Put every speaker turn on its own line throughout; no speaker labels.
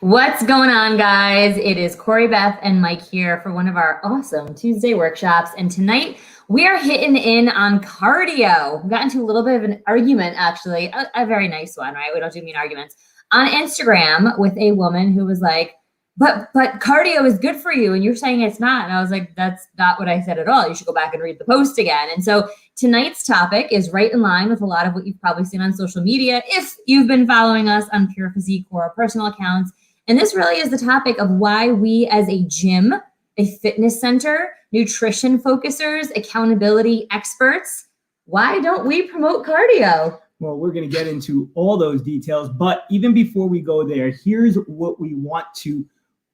What's going on, guys? It is Corey, Beth, and Mike here for one of our awesome Tuesday workshops. And tonight we are hitting in on cardio. We got into a little bit of an argument, actually, a very nice one, right? We don't do mean arguments on Instagram with a woman who was like, but cardio is good for you. And you're saying it's not. And I was like, that's not what I said at all. You should go back and read the post again. And so tonight's topic is right in line with a lot of what you've probably seen on social media if you've been following us on Pure Physique or our personal accounts. And this really is the topic of why we as a gym, a fitness center, nutrition focusers, accountability experts, why don't we promote cardio?
Well, we're going to get into all those details, but even before we go there, here's what we want to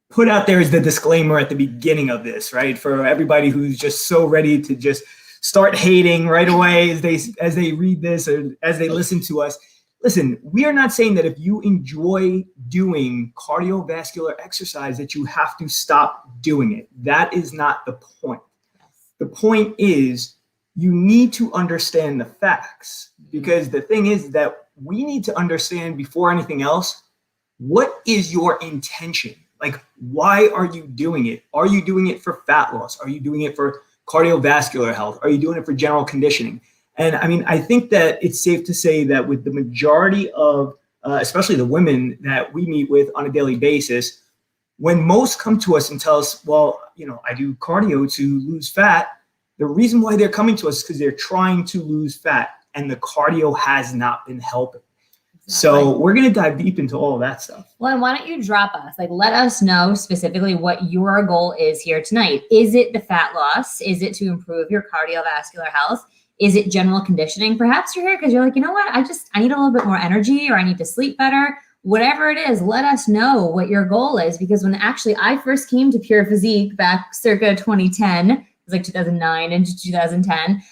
put out there as the disclaimer at the beginning of this, right? For everybody who's just so ready to just start hating right away as they read this or as they listen to us. Listen, we are not saying that if you enjoy doing cardiovascular exercise that you have to stop doing it. That is not the point. The point is you need to understand the facts, because the thing is that we need to understand before anything else, what is your intention? Like, why are you doing it? Are you doing it for fat loss? Are you doing it for cardiovascular health? Are you doing it for general conditioning? And I mean, I think that it's safe to say that with the majority of, especially the women that we meet with on a daily basis, when most come to us and tell us, well, I do cardio to lose fat, the reason why they're coming to us is because they're trying to lose fat and the cardio has not been helping. Exactly. So we're going to dive deep into all of that stuff.
Well, and why don't you drop us? Let us know specifically what your goal is here tonight. Is it the fat loss? Is it to improve your cardiovascular health? Is it general conditioning? Perhaps you're here because you're like, you know what? I need a little bit more energy, or I need to sleep better. Whatever it is, let us know what your goal is, because when actually I first came to Pure Physique back circa 2010, it was like 2009 into 2010.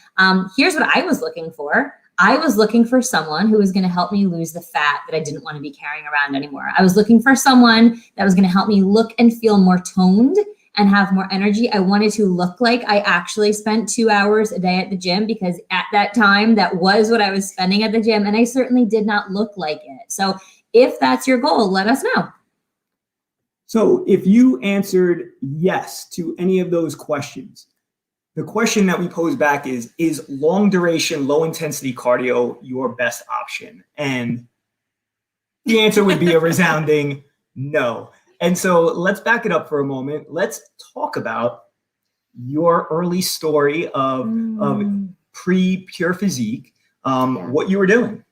Here's what I was looking for. I was looking for someone who was going to help me lose the fat that I didn't want to be carrying around anymore. I was looking for someone that was going to help me look and feel more toned and have more energy. I wanted to look like I actually spent 2 hours a day at the gym, because at that time, that was what I was spending at the gym. And I certainly did not look like it. So if that's your goal, let us know.
So if you answered yes to any of those questions, the question that we pose back is long duration, low intensity cardio your best option? And the answer would be a resounding no. And so let's back it up for a moment. Let's talk about your early story of pre-Pure Physique, what you were doing.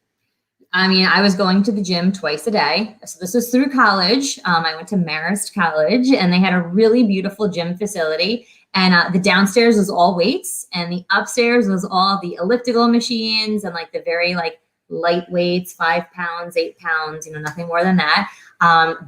I mean, I was going to the gym twice a day. So this was through college. I went to Marist College, and they had a really beautiful gym facility. And the downstairs was all weights, and the upstairs was all the elliptical machines and like the very light weights, 5 pounds, 8 pounds, nothing more than that.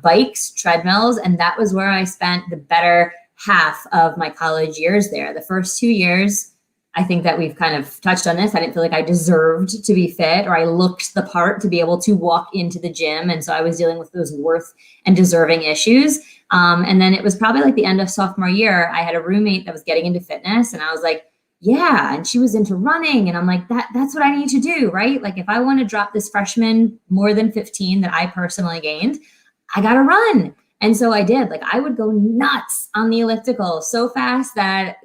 Bikes, treadmills, and that was where I spent the better half of my college years there. The first 2 years, I think that we've kind of touched on this. I didn't feel like I deserved to be fit, or I looked the part to be able to walk into the gym. And so I was dealing with those worth and deserving issues. And then it was probably like the end of sophomore year, I had a roommate that was getting into fitness, and I was like, yeah. And she was into running. And I'm like, that's what I need to do, right? Like, if I want to drop this freshman more than 15 that I personally gained, I got to run. And so I did. Like, I would go nuts on the elliptical so fast that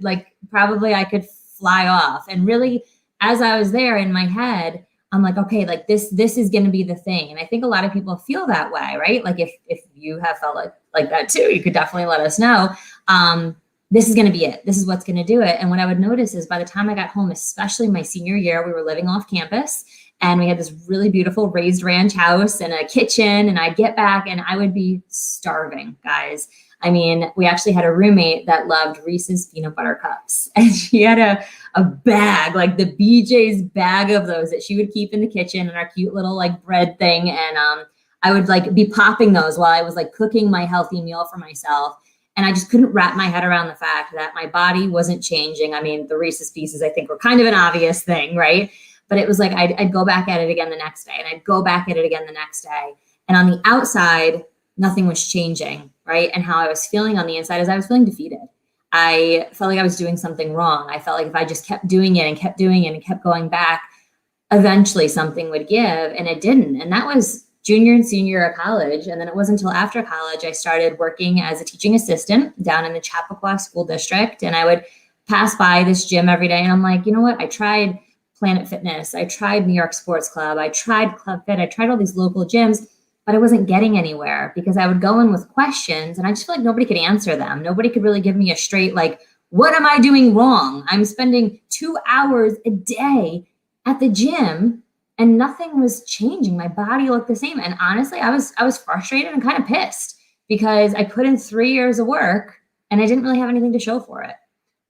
probably I could fly off. And really, as I was there in my head, I'm like, okay, this is going to be the thing. And I think a lot of people feel that way, right? Like, if you have felt like that too, you could definitely let us know. This is going to be it. This is what's going to do it. And what I would notice is by the time I got home, especially my senior year, we were living off campus, and we had this really beautiful raised ranch house and a kitchen, and I'd get back and I would be starving, guys. I mean, we actually had a roommate that loved Reese's peanut butter cups, and she had a bag, like the BJ's bag of those that she would keep in the kitchen in our cute little bread thing. And I would be popping those while I was cooking my healthy meal for myself. And I just couldn't wrap my head around the fact that my body wasn't changing. I mean, the Reese's Pieces, I think, were kind of an obvious thing, right? But it was like I'd go back at it again the next day, and I'd go back at it again the next day. And on the outside, nothing was changing, right? And how I was feeling on the inside is I was feeling defeated. I felt like I was doing something wrong. I felt like if I just kept doing it and kept doing it and kept going back, eventually something would give, and it didn't. And that was junior and senior year of college. And then it wasn't until after college I started working as a teaching assistant down in the Chappaqua School District. And I would pass by this gym every day. And I'm like, you know what? I tried Planet Fitness. I tried New York Sports Club. I tried Club Fit. I tried all these local gyms, but I wasn't getting anywhere because I would go in with questions and I just feel like nobody could answer them. Nobody could really give me a straight, like, what am I doing wrong? I'm spending 2 hours a day at the gym and nothing was changing. My body looked the same. And honestly, I was frustrated and kind of pissed because I put in 3 years of work and I didn't really have anything to show for it.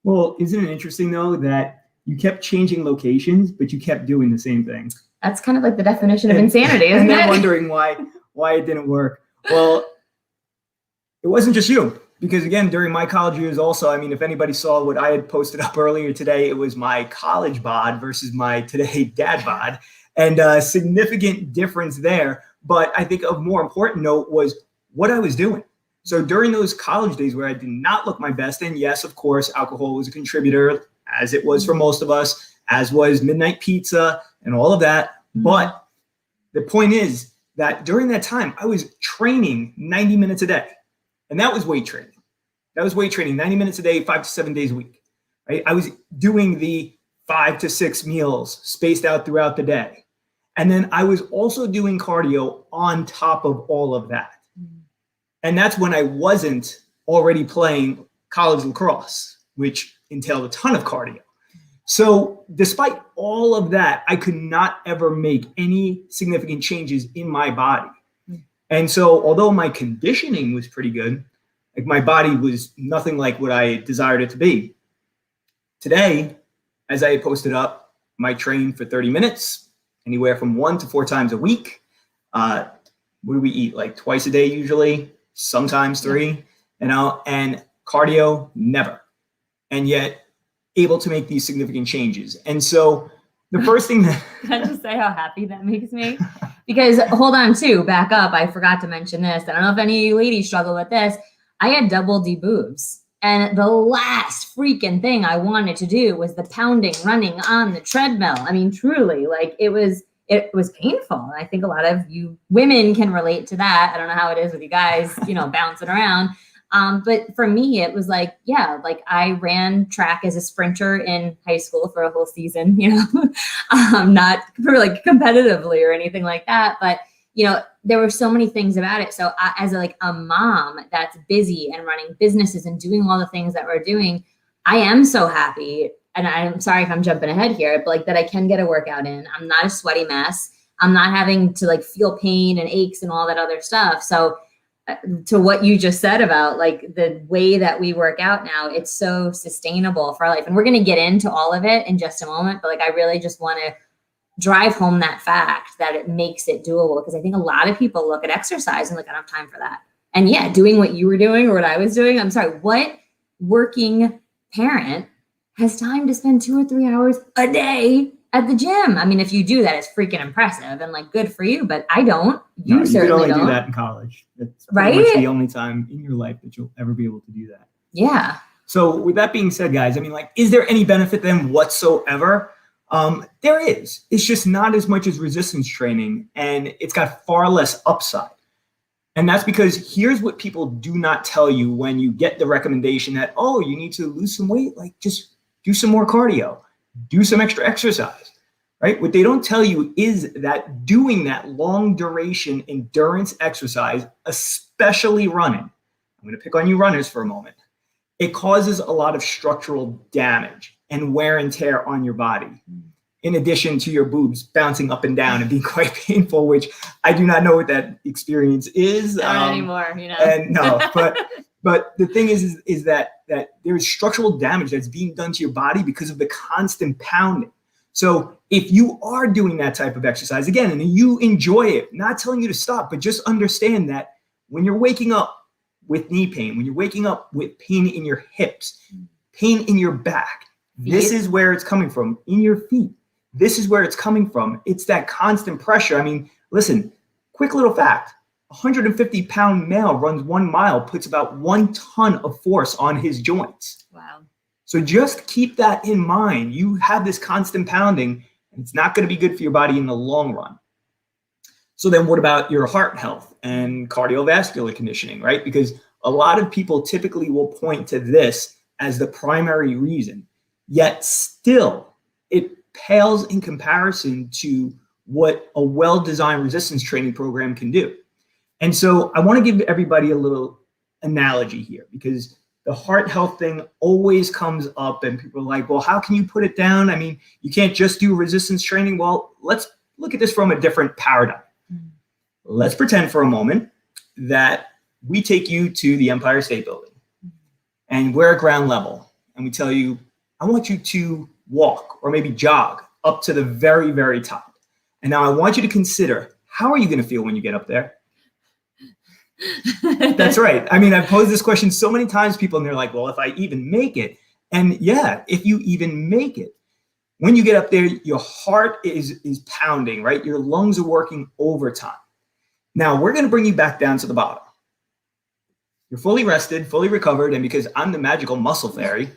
Well, isn't it interesting though that you kept changing locations, but you kept doing the same thing?
That's kind of like the definition of insanity, isn't
it? And then
it?
wondering why it didn't work. Well, it wasn't just you. Because again, during my college years also, I mean, if anybody saw what I had posted up earlier today, it was my college bod versus my today dad bod, and a significant difference there. But I think of more important note was what I was doing. So during those college days where I did not look my best, and yes, of course, alcohol was a contributor, as it was for most of us, as was midnight pizza and all of that. But the point is that during that time, I was training 90 minutes a day. And that was weight training. That was weight training, 90 minutes a day, 5 to 7 days a week. Right? I was doing the 5 to 6 meals spaced out throughout the day. And then I was also doing cardio on top of all of that. And that's when I wasn't already playing college lacrosse, which entailed a ton of cardio. So despite all of that, I could not ever make any significant changes in my body. And so although my conditioning was pretty good, like my body was nothing like what I desired it to be. Today, as I posted up, I might train for 30 minutes, anywhere from 1 to 4 times a week. What do we eat? Like twice a day usually, sometimes 3, and cardio, never. And yet able to make these significant changes. And so the first thing that
can I just say how happy that makes me? Because hold on too, back up. I forgot to mention this. I don't know if any of you ladies struggle with this. I had double D boobs. And the last freaking thing I wanted to do was the pounding, running on the treadmill. I mean, truly, like it was painful. And I think a lot of you women can relate to that. I don't know how it is with you guys, bouncing around. But for me, it was like, yeah, like I ran track as a sprinter in high school for a whole season, not for like competitively or anything like that. But, there were so many things about it. So as a mom that's busy and running businesses and doing all the things that we're doing, I am so happy. And I'm sorry if I'm jumping ahead here, but like that I can get a workout in. I'm not a sweaty mess. I'm not having to like feel pain and aches and all that other stuff. So to what you just said about like the way that we work out now, it's so sustainable for our life. And we're going to get into all of it in just a moment. But like, I really just want to drive home that fact that it makes it doable. Because I think a lot of people look at exercise and like, I don't have time for that. And yeah, doing what you were doing or what I was doing. I'm sorry, what working parent has time to spend 2 or 3 hours a day at the gym? I mean, if you do that, it's freaking impressive and like good for you, but I don't. You certainly
could only
don't.
Do that in college. It's pretty much the only time in your life that you'll ever be able to do that.
Yeah.
So with that being said, guys, I mean, like, is there any benefit then whatsoever? There is. It's just not as much as resistance training, and it's got far less upside. And that's because here's what people do not tell you when you get the recommendation that, oh, you need to lose some weight, like just do some more cardio, do some extra exercise, right? What they don't tell you is that doing that long duration endurance exercise, especially running, I'm going to pick on you runners for a moment, it causes a lot of structural damage and wear and tear on your body, in addition to your boobs bouncing up and down and being quite painful, which I do not know what that experience is.
Not anymore,
And no, but the thing is that there's structural damage that's being done to your body because of the constant pounding. So if you are doing that type of exercise, again, and you enjoy it, not telling you to stop, but just understand that when you're waking up with knee pain, when you're waking up with pain in your hips, pain in your back, this is where it's coming from, in your feet. This is where it's coming from. It's that constant pressure. I mean, listen, quick little fact, 150-pound male runs 1 mile, puts about 1 ton of force on his joints.
Wow.
So just keep that in mind. You have this constant pounding, and it's not going to be good for your body in the long run. So then what about your heart health and cardiovascular conditioning, right? Because a lot of people typically will point to this as the primary reason, yet still it pales in comparison to what a well-designed resistance training program can do. And so I want to give everybody a little analogy here, because the heart health thing always comes up and people are like, well, how can you put it down? I mean, you can't just do resistance training. Well, let's look at this from a different paradigm. Let's pretend for a moment that we take you to the Empire State Building and we're at ground level and we tell you, I want you to walk or maybe jog up to the very, very top. And now I want you to consider, how are you going to feel when you get up there? That's right. I mean, I've posed this question so many times to people and they're like, well, if I even make it. And yeah, if you even make it, when you get up there, your heart is pounding, right? Your lungs are working overtime. Now we're going to bring you back down to the bottom. You're fully rested, fully recovered. And because I'm the magical muscle fairy,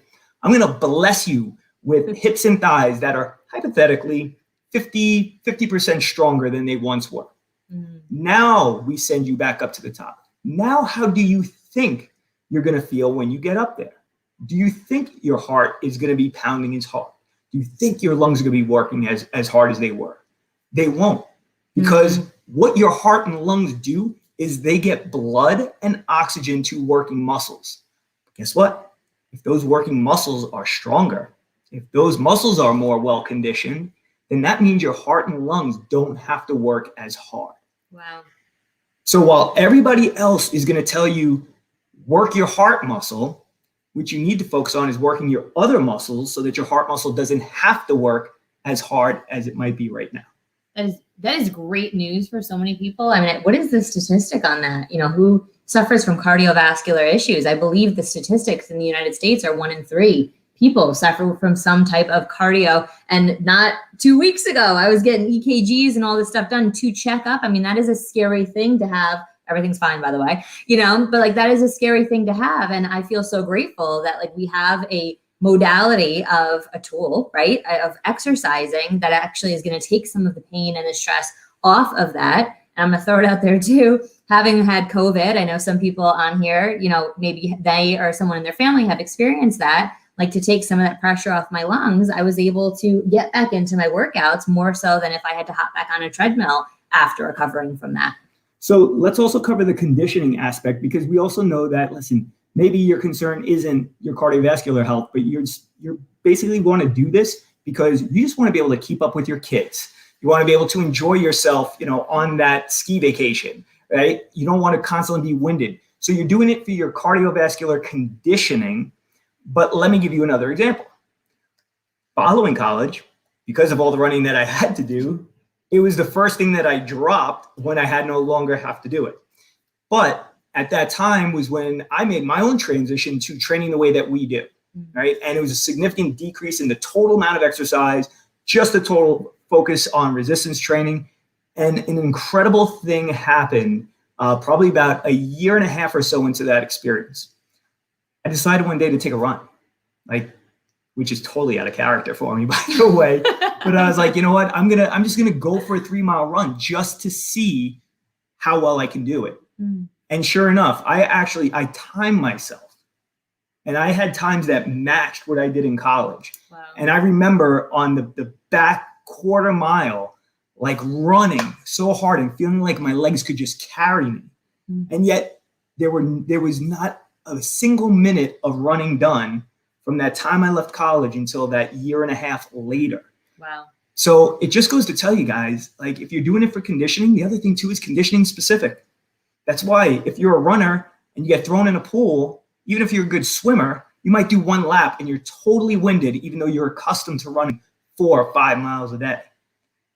I'm going to bless you with hips and thighs that are hypothetically 50% stronger than they once were. Now we send you back up to the top. Now, how do you think you're going to feel when you get up there? Do you think your heart is going to be pounding as hard? Do you think your lungs are going to be working as hard as they were? They won't, because what your heart and lungs do is they get blood and oxygen to working muscles. Guess what? If those working muscles are stronger, if those muscles are more well-conditioned, then that means your heart and lungs don't have to work as hard.
Wow.
So while everybody else is going to tell you, work your heart muscle, what you need to focus on is working your other muscles so that your heart muscle doesn't have to work as hard as it might be right now.
That is great news for so many people. I mean, what is the statistic on that? You know, who suffers from cardiovascular issues? I believe the statistics in the United States are 1 in 3 people suffer from some type of cardio. And not 2 weeks ago, I was getting EKGs and all this stuff done to check up. I mean, that is a scary thing to have. Everything's fine, by the way, you know, but like that is a scary thing to have. And I feel so grateful that like we have a modality of a tool, right, of exercising that actually is going to take some of the pain and the stress off of that. And I'm going to throw it out there too. Having had COVID, I know some people on here, you know, maybe they or someone in their family have experienced that. Like to take some of that pressure off my lungs, I was able to get back into my workouts more so than if I had to hop back on a treadmill after recovering from that.
So let's also cover the conditioning aspect, because we also know that, listen, maybe your concern isn't your cardiovascular health, but you're basically want to do this because you just want to be able to keep up with your kids. You want to be able to enjoy yourself, you know, on that ski vacation, right? You don't want to constantly be winded. So you're doing it for your cardiovascular conditioning. But let me give you another example. Following college, because of all the running that I had to do, it was the first thing that I dropped when I had no longer have to do it. But at that time was when I made my own transition to training the way that we do, right? And it was a significant decrease in the total amount of exercise, just a total focus on resistance training. And an incredible thing happened probably about a year and a half or so into that experience. I decided one day to take a run, like, which is totally out of character for me, by the way. But I was like, you know what? I'm just gonna go for a 3-mile run just to see how well I can do it. And sure enough, I timed myself, and I had times that matched what I did in college. Wow. And I remember on the back quarter mile, like running so hard and feeling like my legs could just carry me. And yet there was not a single minute of running done from that time I left college until that year and a half later.
Wow.
So it just goes to tell you guys, like, if you're doing it for conditioning, the other thing too is conditioning specific. That's why if you're a runner and you get thrown in a pool, even if you're a good swimmer, you might do 1 lap and you're totally winded, even though you're accustomed to running 4 or 5 miles a day.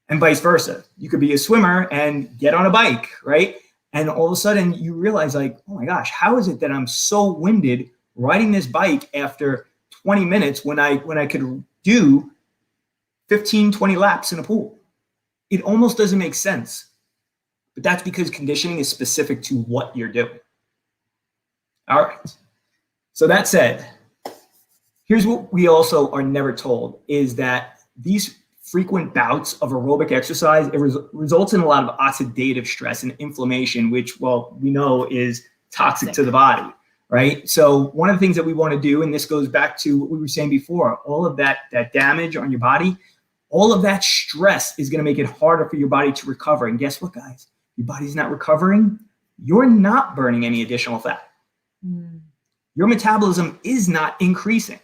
And vice versa. You could be a swimmer and get on a bike, right? And all of a sudden you realize, like, oh my gosh, how is it that I'm so winded riding this bike after 20 minutes when I could do 15, 20 laps in a pool? It almost doesn't make sense. But that's because conditioning is specific to what you're doing. All right. So that said, here's what we also are never told, is that these frequent bouts of aerobic exercise, it results in a lot of oxidative stress and inflammation, which, well, we know is toxic to the body, right? So one of the things that we want to do, and this goes back to what we were saying before, all of that damage on your body, all of that stress is going to make it harder for your body to recover. And guess what, guys? Your body's not recovering. You're not burning any additional fat. Your metabolism is not increasing.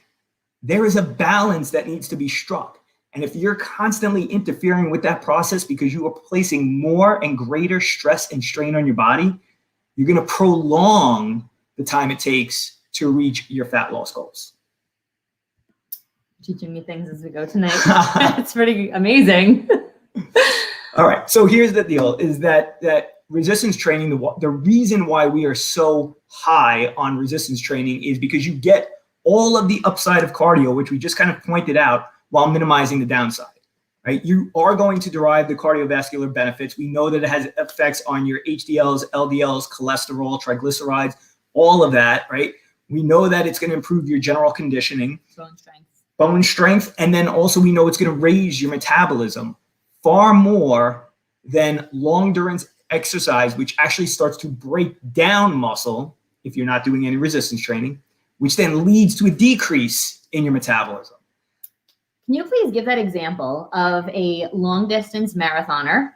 There is a balance that needs to be struck. And if you're constantly interfering with that process because you are placing more and greater stress and strain on your body, you're going to prolong the time it takes to reach your fat loss goals.
Teaching me things as we go tonight. It's pretty amazing.
All right. So here's the deal, is that resistance training, the reason why we are so high on resistance training is because you get all of the upside of cardio, which we just kind of pointed out, while minimizing the downside, right? You are going to derive the cardiovascular benefits. We know that it has effects on your HDLs, LDLs, cholesterol, triglycerides, all of that, right? We know that it's going to improve your general conditioning, bone strength, and then also we know it's going to raise your metabolism far more than long endurance exercise, which actually starts to break down muscle if you're not doing any resistance training, which then leads to a decrease in your metabolism.
Can you please give that example of a long distance marathoner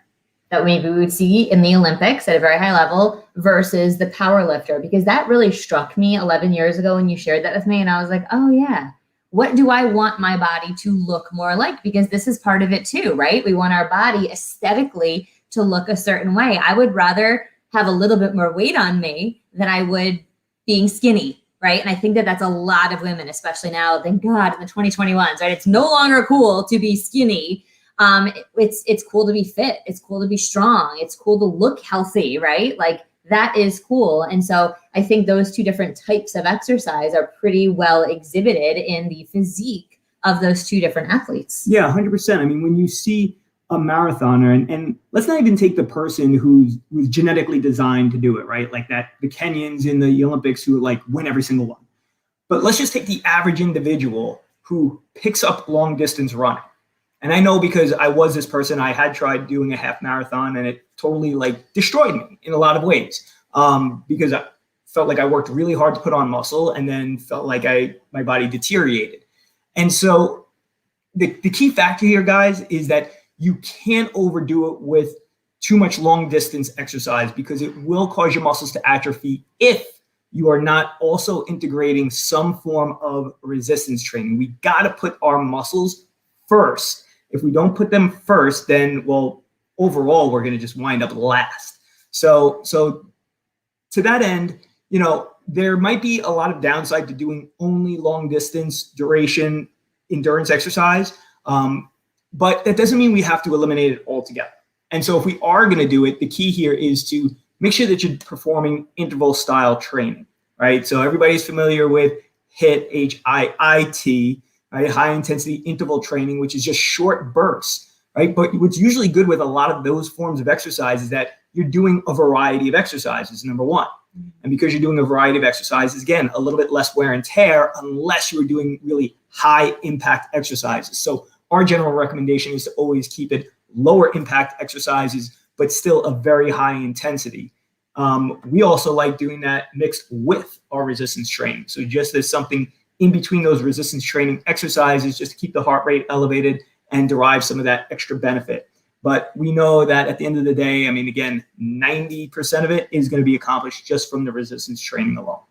that maybe we would see in the Olympics at a very high level versus the power lifter? Because that really struck me 11 years ago when you shared that with me. And I was like, oh yeah, what do I want my body to look more like? Because this is part of it too, right? We want our body aesthetically to look a certain way. I would rather have a little bit more weight on me than I would being skinny. Right. And I think that that's a lot of women, especially now, thank God, in the 2021s, right? It's no longer cool to be skinny. It's cool to be fit. It's cool to be strong. It's cool to look healthy, right? Like that is cool. And so I think those two different types of exercise are pretty well exhibited in the physique of those two different athletes.
Yeah, 100%. I mean, when you see a marathoner, and let's not even take the person who's genetically designed to do it, right? Like that, the Kenyans in the Olympics who like win every single one. But let's just take the average individual who picks up long distance running. And I know because I was this person, I had tried doing a half marathon and it totally like destroyed me in a lot of ways, because I felt like I worked really hard to put on muscle and then felt like my body deteriorated. And so the key factor here, guys, is that you can't overdo it with too much long distance exercise because it will cause your muscles to atrophy if you are not also integrating some form of resistance training. We got to put our muscles first. If we don't put them first, then, well, overall, we're going to just wind up last. So to that end, you know, there might be a lot of downside to doing only long distance duration endurance exercise. But that doesn't mean we have to eliminate it altogether. And so if we are going to do it, the key here is to make sure that you're performing interval style training, right? So everybody's familiar with HIIT, H-I-I-T, right? High intensity interval training, which is just short bursts, right? But what's usually good with a lot of those forms of exercise is that you're doing a variety of exercises, number one. And because you're doing a variety of exercises, again, a little bit less wear and tear unless you're doing really high impact exercises. So our general recommendation is to always keep it lower impact exercises, but still a very high intensity. We also like doing that mixed with our resistance training. So just as something in between those resistance training exercises, just to keep the heart rate elevated and derive some of that extra benefit. But we know that at the end of the day, I mean, again, 90% of it is going to be accomplished just from the resistance training alone.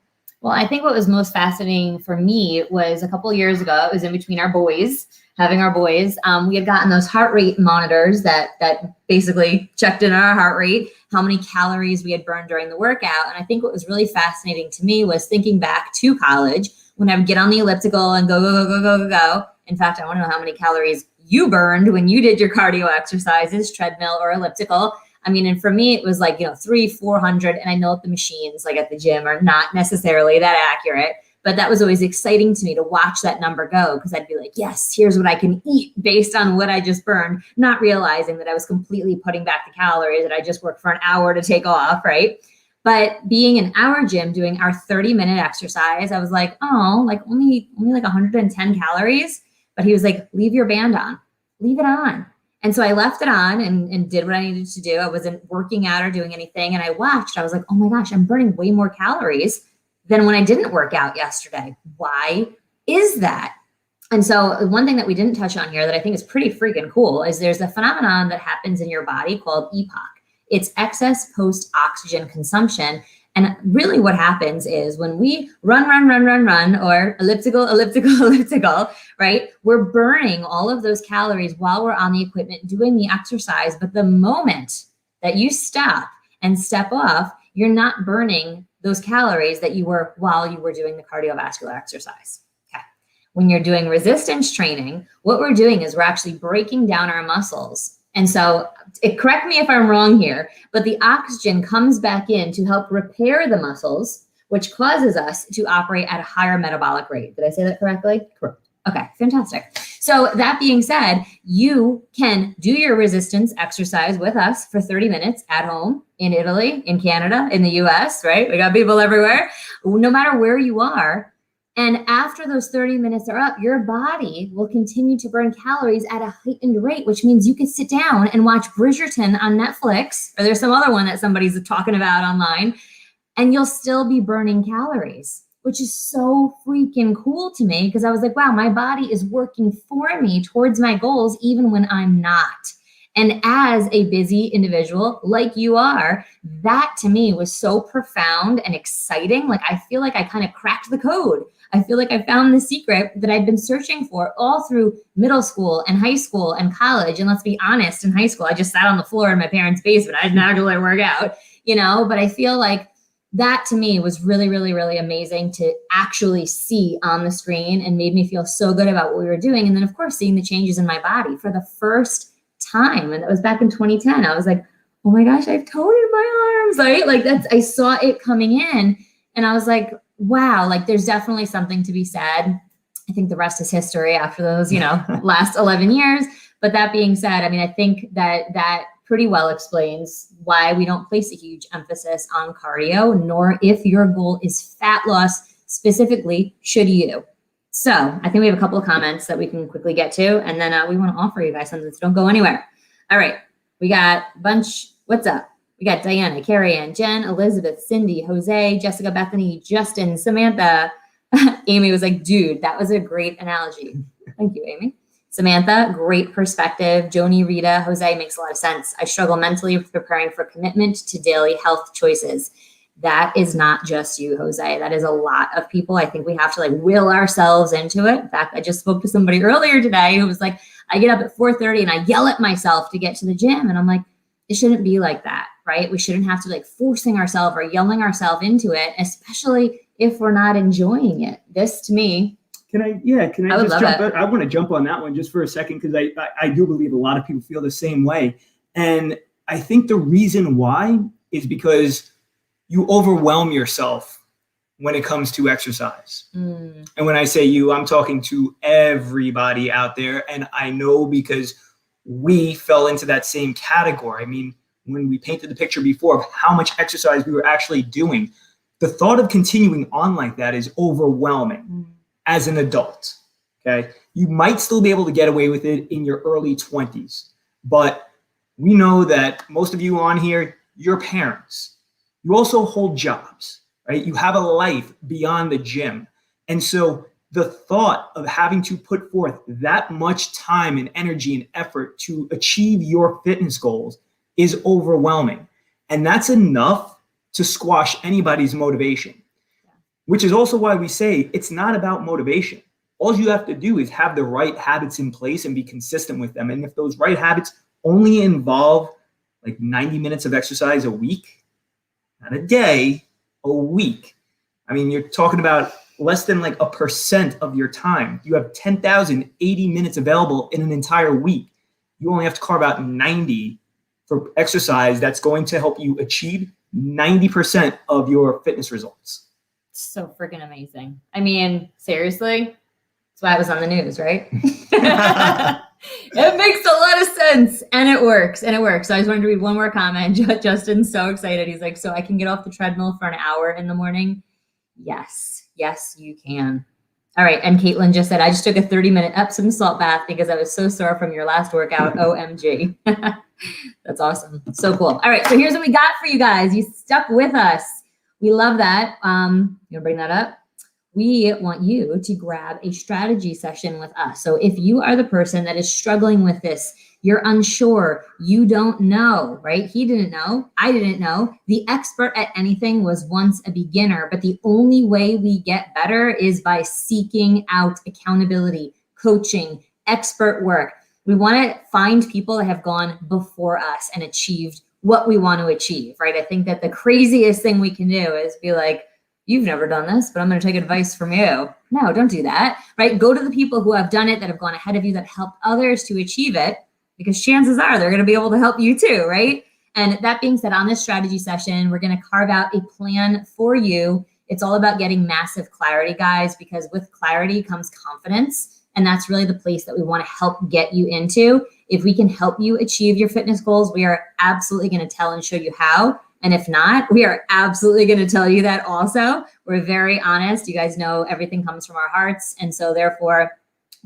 Well, I think what was most fascinating for me was a couple of years ago, it was in between our boys, having our boys. We had gotten those heart rate monitors that basically checked in our heart rate, how many calories we had burned during the workout. And I think what was really fascinating to me was thinking back to college when I would get on the elliptical and go. In fact, I want to know how many calories you burned when you did your cardio exercises, treadmill or elliptical. I mean, and for me, it was like, 300-400. And I know that the machines like at the gym are not necessarily that accurate, but that was always exciting to me to watch that number go. Cause I'd be like, yes, here's what I can eat based on what I just burned, not realizing that I was completely putting back the calories that I just worked for an hour to take off. Right. But being in our gym, doing our 30-minute exercise, I was like, oh, like only like 110 calories. But he was like, leave your band on. leave it on. And so I left it on and did what I needed to do. I wasn't working out or doing anything. And I watched, I was like, oh my gosh, I'm burning way more calories than when I didn't work out yesterday. Why is that? And so one thing that we didn't touch on here that I think is pretty freaking cool is there's a phenomenon that happens in your body called EPOC. It's excess post-oxygen consumption. And really what happens is when we run, or elliptical, right? We're burning all of those calories while we're on the equipment doing the exercise. But the moment that you stop and step off, you're not burning those calories that you were while you were doing the cardiovascular exercise. Okay. When you're doing resistance training, what we're doing is we're actually breaking down our muscles. And so correct me if I'm wrong here, but the oxygen comes back in to help repair the muscles, which causes us to operate at a higher metabolic rate. Did I say that correctly?
Correct.
Okay, fantastic. So that being said, you can do your resistance exercise with us for 30 minutes at home in Italy, in Canada, in the US, right? We got people everywhere, no matter where you are. And after those 30 minutes are up, your body will continue to burn calories at a heightened rate, which means you could sit down and watch Bridgerton on Netflix, or there's some other one that somebody's talking about online, and you'll still be burning calories, which is so freaking cool to me because I was like, wow, my body is working for me towards my goals even when I'm not. And as a busy individual like you are, that to me was so profound and exciting. Like, I feel like I kind of cracked the code. I feel like I found the secret that I've been searching for all through middle school and high school and college. And let's be honest, in high school, I just sat on the floor in my parents' basement. I didn't actually work out, but I feel like that to me was really, really, really amazing to actually see on the screen and made me feel so good about what we were doing. And then of course, seeing the changes in my body for the first time. And that was back in 2010. I was like, oh my gosh, I've toned in my arms, right? Like I saw it coming in and I was like, wow, like there's definitely something to be said. I think the rest is history after those, last 11 years. But that being said, I mean, I think that pretty well explains why we don't place a huge emphasis on cardio, nor if your goal is fat loss specifically, should you. So I think we have a couple of comments that we can quickly get to, and then we want to offer you guys something, so don't go anywhere. All right, we got a bunch. What's up? We got Diana, Carrie Ann, Jen, Elizabeth, Cindy, Jose, Jessica, Bethany, Justin, Samantha. Amy was like, dude, that was a great analogy. Thank you, Amy. Samantha, great perspective. Joni, Rita, Jose, makes a lot of sense. I struggle mentally with preparing for commitment to daily health choices. That is not just you, Jose. That is a lot of people. I think we have to will ourselves into it. In fact, I just spoke to somebody earlier today who was like, I get up at 4:30 and I yell at myself to get to the gym. And I'm like, it shouldn't be like that, right? We shouldn't have to forcing ourselves or yelling ourselves into it, especially if we're not enjoying it. This to me,
Can I just jump in? I want to jump on that one just for a second because I do believe a lot of people feel the same way. And I think the reason why is because you overwhelm yourself when it comes to exercise. And when I say you, I'm talking to everybody out there. And I know because we fell into that same category. I mean, when we painted the picture before of how much exercise we were actually doing, the thought of continuing on like that is overwhelming. As an adult, okay? You might still be able to get away with it in your early 20s, but we know that most of you on here, you're parents. You also hold jobs, right? You have a life beyond the gym. And so the thought of having to put forth that much time and energy and effort to achieve your fitness goals is overwhelming. And that's enough to squash anybody's motivation. Which is also why we say it's not about motivation. All you have to do is have the right habits in place and be consistent with them. And if those right habits only involve 90 minutes of exercise a week, not a day, a week. I mean, you're talking about less than 1% of your time. You have 10,080 minutes available in an entire week. You only have to carve out 90 for exercise that's going to help you achieve 90% of your fitness results.
So freaking amazing. I mean, seriously, that's why I was on the news, right? It makes a lot of sense and it works. So I just wanted to read one more comment. Justin's so excited. He's like, so I can get off the treadmill for an hour in the morning? Yes, you can. All right. And Caitlin just said, I just took a 30-minute Epsom salt bath because I was so sore from your last workout. OMG. That's awesome. So cool. All right. So here's what we got for you guys. You stuck with us. We love that. You want to bring that up? We want you to grab a strategy session with us. So if you are the person that is struggling with this, you're unsure, you don't know, right? He didn't know, I didn't know. The expert at anything was once a beginner, but the only way we get better is by seeking out accountability, coaching, expert work. We want to find people that have gone before us and achieved what we want to achieve, right? I think that the craziest thing we can do is be like, you've never done this, but I'm going to take advice from you. No, don't do that, right? Go to the people who have done it, that have gone ahead of you, that helped others to achieve it, because chances are they're going to be able to help you too, right? And that being said, on this strategy session, we're going to carve out a plan for you. It's all about getting massive clarity, guys, because with clarity comes confidence. And that's really the place that we want to help get you into. If we can help you achieve your fitness goals, we are absolutely going to tell and show you how. And if not, we are absolutely going to tell you that also. We're very honest. You guys know everything comes from our hearts. And so therefore,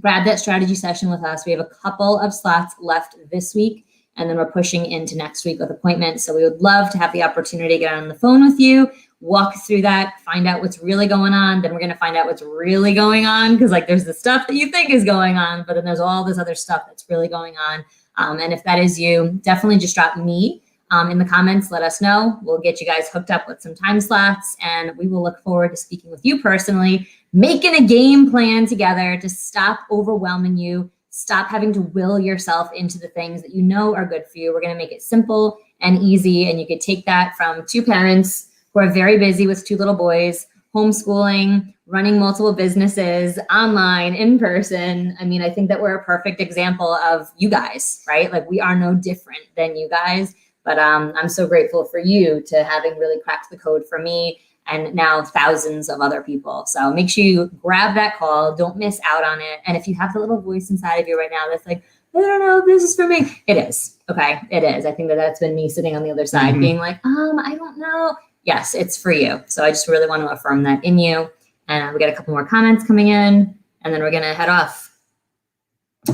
grab that strategy session with us. We have a couple of slots left this week, and then we're pushing into next week with appointments. So we would love to have the opportunity to get on the phone with you, walk through that, find out what's really going on. Then we're going to find out what's really going on, because like there's the stuff that you think is going on, but then there's all this other stuff that's really going on. And if that is you, definitely just drop me in the comments. Let us know. We'll get you guys hooked up with some time slots, and we will look forward to speaking with you personally, making a game plan together to stop overwhelming you, stop having to will yourself into the things that you know are good for you. We're going to make it simple and easy, and you could take that from two parents who are very busy with two little boys, homeschooling, running multiple businesses, online, in person. I mean, I think that we're a perfect example of you guys, right? Like we are no different than you guys. But I'm so grateful for you to having really cracked the code for me and now thousands of other people. So make sure you grab that call. Don't miss out on it. And if you have the little voice inside of you right now that's like, I don't know if this is for me, it is. Okay, it is. I think that that's been me sitting on the other side being like, I don't know. Yes, it's for you. So I just really want to affirm that in you. And we got a couple more comments coming in, and then we're going to head off.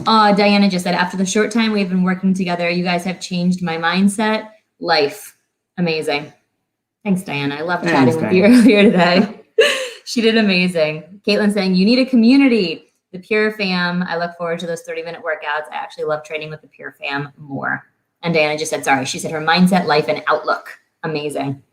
Diana just said, after the short time we've been working together, you guys have changed my mindset. Life. Amazing. Thanks, Diana. I loved chatting with you earlier today. She did amazing. Caitlin saying, you need a community. The Pure Fam. I look forward to those 30-minute workouts. I actually love training with the Pure Fam more. And Diana just said, sorry. She said her mindset, life, and outlook. Amazing.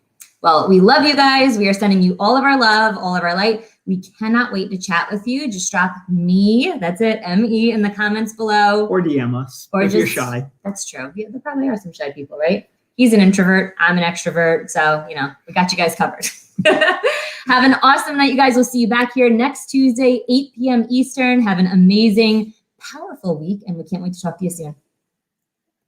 Well, we love you guys. We are sending you all of our love, all of our light. We cannot wait to chat with you. Just drop me, that's it, M-E, in the comments below.
Or DM us if you're shy.
That's true. Yeah, there probably are some shy people, right? He's an introvert. I'm an extrovert. So, we got you guys covered. Have an awesome night, you guys. We'll see you back here next Tuesday, 8 p.m. Eastern. Have an amazing, powerful week, and we can't wait to talk to you soon.